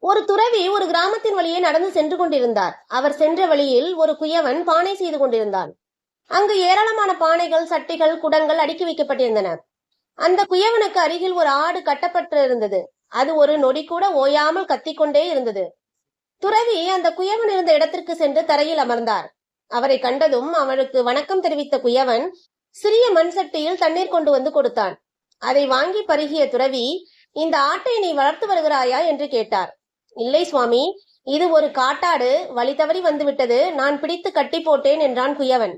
ஒரு துறவி ஒரு கிராமத்தின் வழியே நடந்து சென்று கொண்டிருந்தார். அவர் சென்ற வழியில் ஒரு குயவன் பானை செய்து கொண்டிருந்தான். அங்கு ஏராளமான பானைகள், சட்டிகள், குடங்கள் அடுக்கி வைக்கப்பட்டிருந்தன. அந்த குயவனுக்கு அருகில் ஒரு ஆடு கட்டப்பட்டிருந்தது. அது ஒரு நொடி கூட ஓயாமல் கத்திக்கொண்டே இருந்தது. துறவி அந்த குயவன் இருந்த இடத்திற்கு சென்று தரையில் அமர்ந்தார். அவரை கண்டதும் அவனுக்கு வணக்கம் தெரிவித்த குயவன் சிறிய மண் சட்டியில் தண்ணீர் கொண்டு வந்து கொடுத்தான். அதை வாங்கி பருகிய துறவி, இந்த ஆட்டை நீ வளர்த்து வருகிறாயா என்று கேட்டார். இல்லை சுவாமி, இது ஒரு காட்டாடு, வழி தவறி வந்துவிட்டது, நான் பிடித்து கட்டி போட்டேன் என்றான் குயவன்.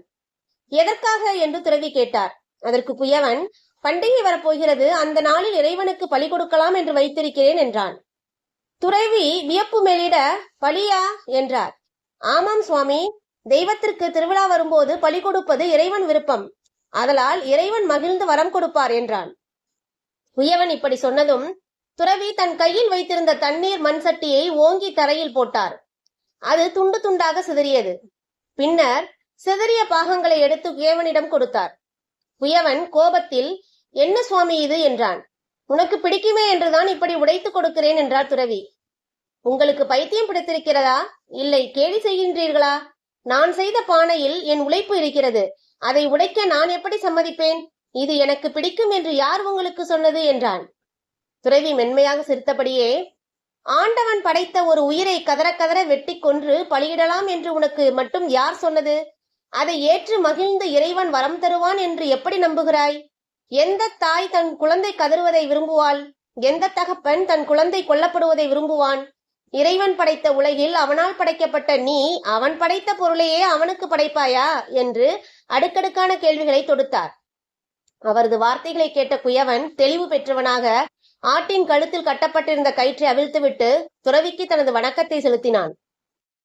எதற்காக என்று துறவி கேட்டார். அதற்கு குயவன், பண்டிகை வரப்போகிறது, அந்த நாளில் இறைவனுக்கு பலி கொடுக்கலாம் என்று வைத்திருக்கிறேன் என்றான். துறவி வியப்பு மேலிட, பலியா என்றார். ஆமாம் சுவாமி, தெய்வத்திற்கு திருவிழா வரும்போது பலி கொடுப்பது இறைவன் விருப்பம், அதனால் இறைவன் மகிழ்ந்து வரம் கொடுப்பார் என்றான். குயவன் இப்படி சொன்னதும் துறவி தன் கையில் வைத்திருந்த தண்ணீர் மண் சட்டியை ஓங்கி தரையில் போட்டார். அது துண்டு துண்டாக சிதறியது. பின்னர் சிதறிய பாகங்களை எடுத்து குயவனிடம் கொடுத்தார். குயவன் கோபத்தில், என்ன சுவாமி இது என்றான். உனக்கு பிடிக்குமே என்றுதான் இப்படி உடைத்து கொடுக்கிறேன் என்றார் துறவி. உங்களுக்கு பைத்தியம் பிடித்திருக்கிறதா? இல்லை, கேலி செய்கின்றீர்களா? நான் செய்த பானையில் என் உழைப்பு இருக்கிறது, அதை உடைக்க நான் எப்படி சம்மதிப்பேன்? இது எனக்கு பிடிக்கும் என்று யார் உங்களுக்கு சொன்னது என்றான். துறவி மென்மையாக சிரித்தபடியே, ஆண்டவன் படைத்த ஒரு உயிரை கதற கதற வெட்டி கொன்று பலியிடலாம் என்று உனக்கு மட்டும் யார் சொன்னது? அதை ஏற்று மகிழ்ந்து இறைவன் வரம் தருவான் என்று எப்படி நம்புகிறாய்? எந்த தாய் தன் குழந்தை கதறுவதை விரும்புவாள்? எந்த தகப்பன் தன் குழந்தை கொல்லப்படுவதை விரும்புவான்? இறைவன் படைத்த உலகில் அவனால் படைக்கப்பட்ட நீ அவன் படைத்த பொருளையே அவனுக்கு படைப்பாயா என்று அடுக்கடுக்கான கேள்விகளை தொடுத்தார். அவரது வார்த்தைகளை கேட்ட குயவன் தெளிவு பெற்றவனாக ஆட்டின் கழுத்தில் கட்டப்பட்டிருந்த கயிற்றை அவிழ்த்துவிட்டு துறவிக்கு தனது வணக்கத்தை செலுத்தினான்.